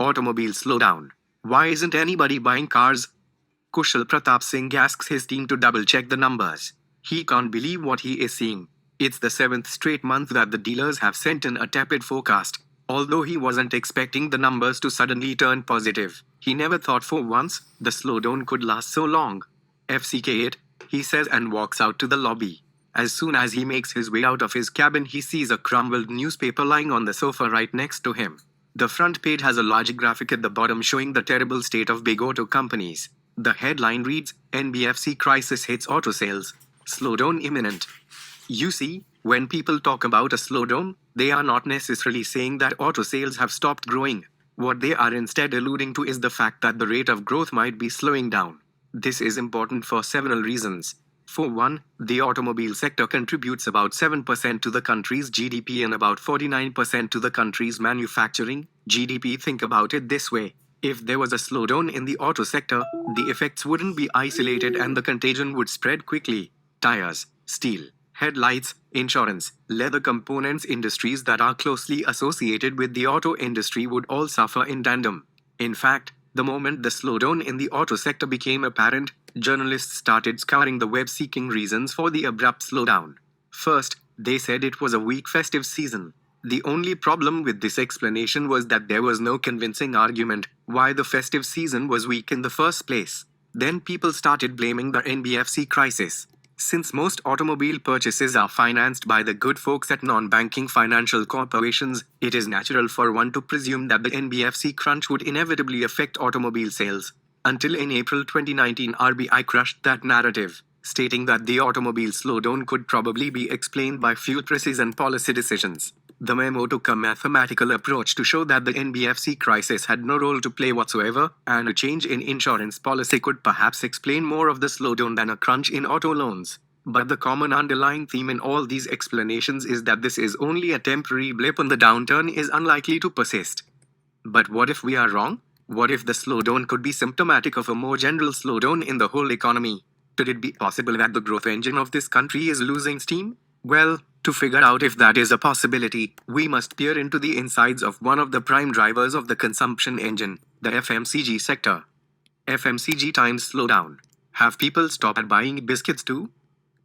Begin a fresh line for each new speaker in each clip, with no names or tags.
Automobile slowdown. Why isn't anybody buying cars? Kushal Pratap Singh asks his team to double-check the numbers. He can't believe what he is seeing. It's the 7th straight month that the dealers have sent in a tepid forecast. Although he wasn't expecting the numbers to suddenly turn positive, he never thought for once the slowdown could last so long. FCK it, he says and walks out to the lobby. As soon as he makes his way out of his cabin, he sees a crumbled newspaper lying on the sofa right next to him. The front page has a large graphic at the bottom showing the terrible state of big auto companies. The headline reads, NBFC crisis hits auto sales. Slowdown imminent. You see, when people talk about a slowdown, they are not necessarily saying that auto sales have stopped growing. What they are instead alluding to is the fact that the rate of growth might be slowing down. This is important for several reasons. For one, the automobile sector contributes about 7% to the country's GDP and about 49% to the country's manufacturing GDP. Think about it this way. If there was a slowdown in the auto sector, the effects wouldn't be isolated and the contagion would spread quickly. Tires, steel, headlights, insurance, leather components industries that are closely associated with the auto industry would all suffer in tandem. In fact, the moment the slowdown in the auto sector became apparent, journalists started scouring the web seeking reasons for the abrupt slowdown. First, they said it was a weak festive season. The only problem with this explanation was that there was no convincing argument why the festive season was weak in the first place. Then people started blaming the NBFC crisis. Since most automobile purchases are financed by the good folks at non-banking financial corporations, it is natural for one to presume that the NBFC crunch would inevitably affect automobile sales. Until in April 2019, RBI crushed that narrative, stating that the automobile slowdown could probably be explained by fuel prices and policy decisions. The memo took a mathematical approach to show that the NBFC crisis had no role to play whatsoever, and a change in insurance policy could perhaps explain more of the slowdown than a crunch in auto loans. But the common underlying theme in all these explanations is that this is only a temporary blip and the downturn is unlikely to persist. But what if we are wrong? What if the slowdown could be symptomatic of a more general slowdown in the whole economy? Could it be possible that the growth engine of this country is losing steam? Well, to figure out if that is a possibility, we must peer into the insides of one of the prime drivers of the consumption engine, the FMCG sector. FMCG times slowdown. Have people stopped buying biscuits too?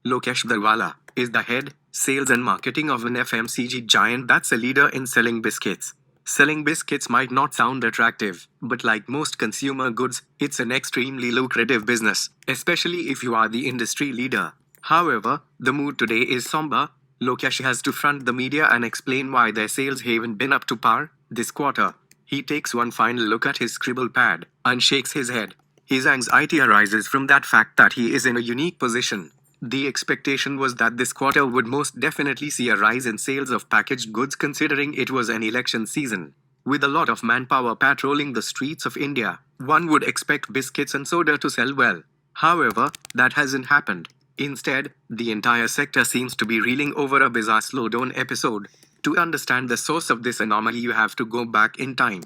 Lokesh Darwala is the head, sales and marketing of an FMCG giant that's a leader in selling biscuits. Selling biscuits might not sound attractive, but like most consumer goods, it's an extremely lucrative business, especially if you are the industry leader. However, the mood today is somber. Lokesh has to front the media and explain why their sales haven't been up to par this quarter. He takes one final look at his scribble pad and shakes his head. His anxiety arises from that fact that he is in a unique position. The expectation was that this quarter would most definitely see a rise in sales of packaged goods considering it was an election season. With a lot of manpower patrolling the streets of India, one would expect biscuits and soda to sell well. However, that hasn't happened. Instead, the entire sector seems to be reeling over a bizarre slowdown episode. To understand the source of this anomaly, you have to go back in time.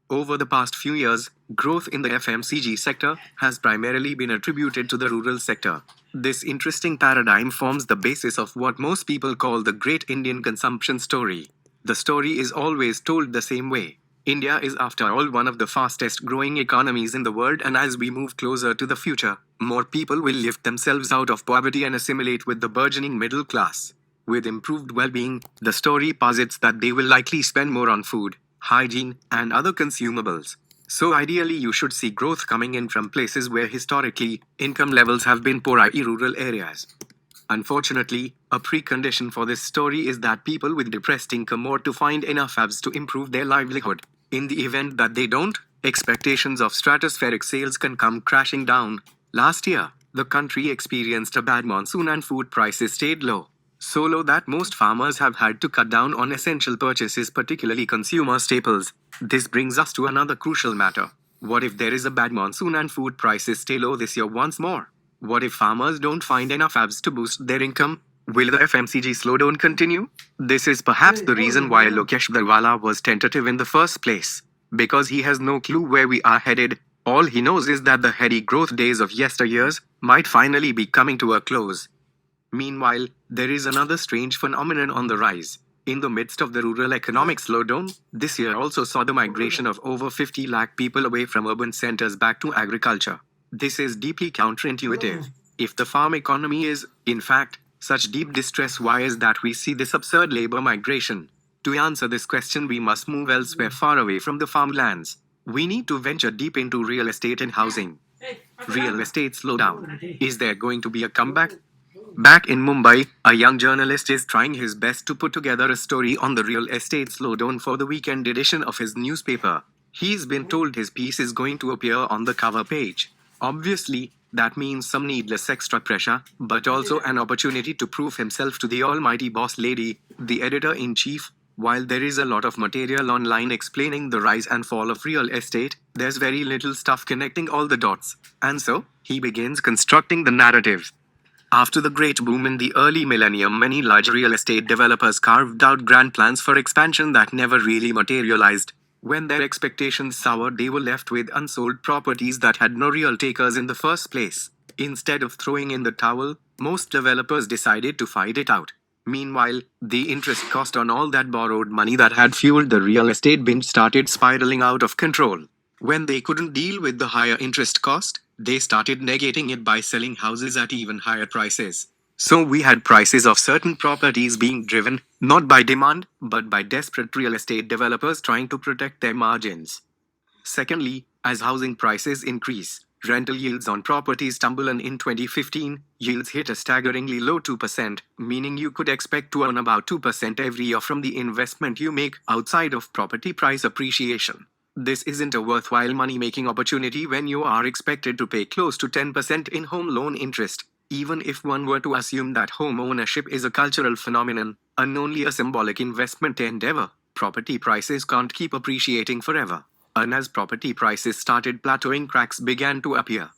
Over the past few years, growth in the FMCG sector has primarily been attributed to the rural sector. This interesting paradigm forms the basis of what most people call the Great Indian Consumption Story. The story is always told the same way. India is, after all, one of the fastest growing economies in the world, and as we move closer to the future, more people will lift themselves out of poverty and assimilate with the burgeoning middle class. With improved well-being, the story posits that they will likely spend more on food, hygiene, and other consumables. So ideally, you should see growth coming in from places where historically income levels have been poor, i.e. rural areas. Unfortunately, a precondition for this story is that people with depressed income ought to find enough jobs to improve their livelihood. In the event that they don't, expectations of stratospheric sales can come crashing down. Last year, the country experienced a bad monsoon and food prices stayed low. So low that most farmers have had to cut down on essential purchases, particularly consumer staples. This brings us to another crucial matter. What if there is a bad monsoon and food prices stay low this year once more? What if farmers don't find enough jobs to boost their income? Will the FMCG slowdown continue? This is perhaps the reason why Lokesh Darwala was tentative in the first place. Because he has no clue where we are headed. All he knows is that the heady growth days of yesteryears might finally be coming to a close. Meanwhile, there is another strange phenomenon on the rise. In the midst of the rural economic slowdown, this year also saw the migration of over 50 lakh people away from urban centers back to agriculture. This is deeply counterintuitive. If the farm economy is, in fact, such deep distress, why is that we see this absurd labor migration? To answer this question, we must move elsewhere, far away from the farmlands. We need to venture deep into real estate and housing. Real estate slowdown. Is there going to be a comeback? Back in Mumbai, a young journalist is trying his best to put together a story on the real estate slowdown for the weekend edition of his newspaper. He's been told his piece is going to appear on the cover page. Obviously, that means some needless extra pressure, but also an opportunity to prove himself to the almighty boss lady, the editor-in-chief. While there is a lot of material online explaining the rise and fall of real estate, there's very little stuff connecting all the dots. And so, he begins constructing the narrative. After the great boom in the early millennium, many large real estate developers carved out grand plans for expansion that never really materialized. When their expectations soured, they were left with unsold properties that had no real takers in the first place. Instead of throwing in the towel, most developers decided to fight it out. Meanwhile, the interest cost on all that borrowed money that had fueled the real estate binge started spiraling out of control. When they couldn't deal with the higher interest cost, they started negating it by selling houses at even higher prices. So we had prices of certain properties being driven, not by demand, but by desperate real estate developers trying to protect their margins. Secondly, as housing prices increase, rental yields on properties tumble, and in 2015, yields hit a staggeringly low 2%, meaning you could expect to earn about 2% every year from the investment you make outside of property price appreciation. This isn't a worthwhile money-making opportunity when you are expected to pay close to 10% in home loan interest. Even if one were to assume that home ownership is a cultural phenomenon, and only a symbolic investment endeavor, property prices can't keep appreciating forever. And as property prices started plateauing, cracks began to appear.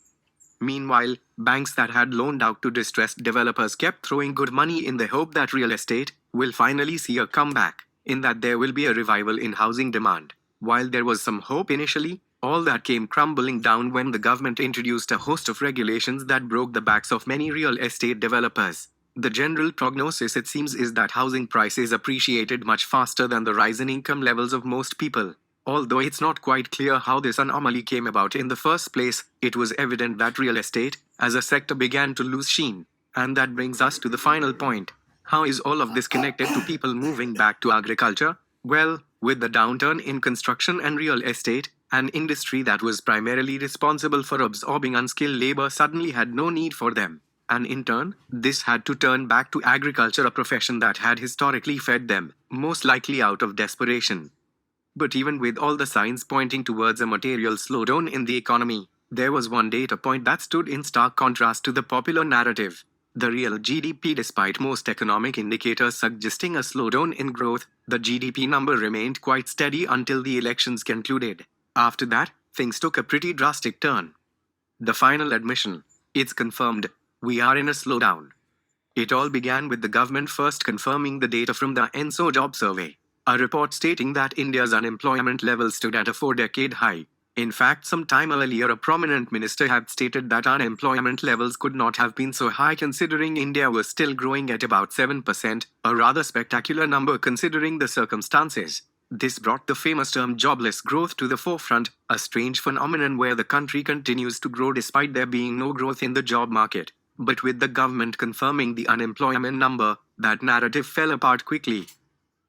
Meanwhile, banks that had loaned out to distressed developers kept throwing good money in the hope that real estate will finally see a comeback, in that there will be a revival in housing demand. While there was some hope initially, all that came crumbling down when the government introduced a host of regulations that broke the backs of many real estate developers. The general prognosis, it seems, is that housing prices appreciated much faster than the rise in income levels of most people. Although it's not quite clear how this anomaly came about in the first place, it was evident that real estate, as a sector, began to lose sheen. And that brings us to the final point. How is all of this connected to people moving back to agriculture? Well, with the downturn in construction and real estate, an industry that was primarily responsible for absorbing unskilled labor suddenly had no need for them. And in turn, this had to turn back to agriculture, a profession that had historically fed them, most likely out of desperation. But even with all the signs pointing towards a material slowdown in the economy, there was one data point that stood in stark contrast to the popular narrative. The real GDP. Despite most economic indicators suggesting a slowdown in growth, the GDP number remained quite steady until the elections concluded. After that, things took a pretty drastic turn. The final admission: it's confirmed, we are in a slowdown. It all began with the government first confirming the data from the ENSO job survey, a report stating that India's unemployment level stood at a 4-decade high. In fact, some time earlier, a prominent minister had stated that unemployment levels could not have been so high considering India was still growing at about 7%, a rather spectacular number considering the circumstances. This brought the famous term jobless growth to the forefront, a strange phenomenon where the country continues to grow despite there being no growth in the job market. But with the government confirming the unemployment number, that narrative fell apart quickly.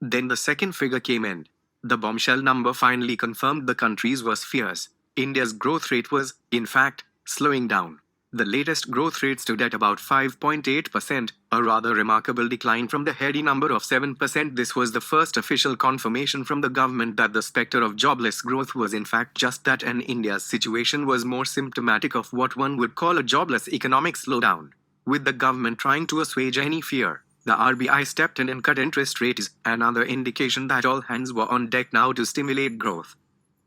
Then the second figure came in. The bombshell number finally confirmed the country's worst fears. India's growth rate was, in fact, slowing down. The latest growth rate stood at about 5.8%, a rather remarkable decline from the heady number of 7%. This was the first official confirmation from the government that the specter of jobless growth was in fact just that, and India's situation was more symptomatic of what one would call a jobless economic slowdown. With the government trying to assuage any fear, the RBI stepped in and cut interest rates, another indication that all hands were on deck now to stimulate growth.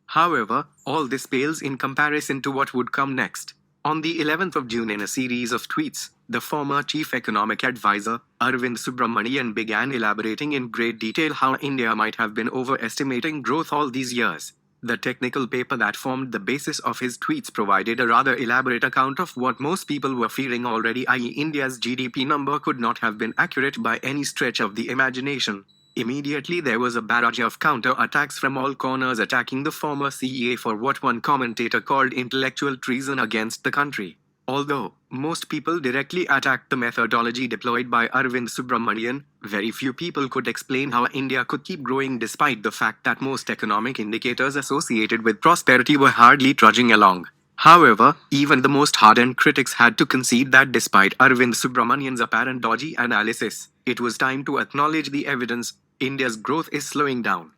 However, all this pales in comparison to what would come next. On the 11th of June, in a series of tweets, the former chief economic advisor, Arvind Subramanian, began elaborating in great detail how India might have been overestimating growth all these years. The technical paper that formed the basis of his tweets provided a rather elaborate account of what most people were fearing already, i.e., India's GDP number could not have been accurate by any stretch of the imagination. Immediately there was a barrage of counter-attacks from all corners attacking the former CEA for what one commentator called intellectual treason against the country. Although most people directly attacked the methodology deployed by Arvind Subramanian, very few people could explain how India could keep growing despite the fact that most economic indicators associated with prosperity were hardly trudging along. However, even the most hardened critics had to concede that despite Arvind Subramanian's apparent dodgy analysis, it was time to acknowledge the evidence. India's growth is slowing down.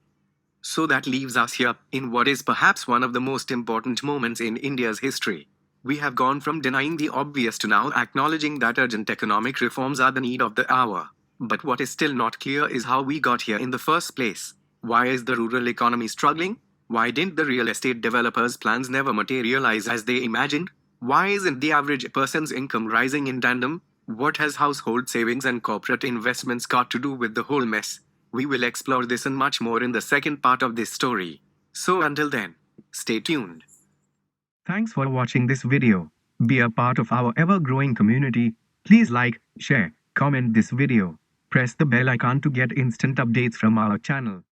So that leaves us here, in what is perhaps one of the most important moments in India's history. We have gone from denying the obvious to now acknowledging that urgent economic reforms are the need of the hour. But what is still not clear is how we got here in the first place. Why is the rural economy struggling? Why didn't the real estate developers' plans never materialize as they imagined? Why isn't the average person's income rising in tandem? What has household savings and corporate investments got to do with the whole mess? We will explore this and much more in the second part of this story. So until then, stay tuned. Thanks for watching this video. Be a part of our ever-growing community. Please like, share, comment this video. Press the bell icon to get instant updates from our channel.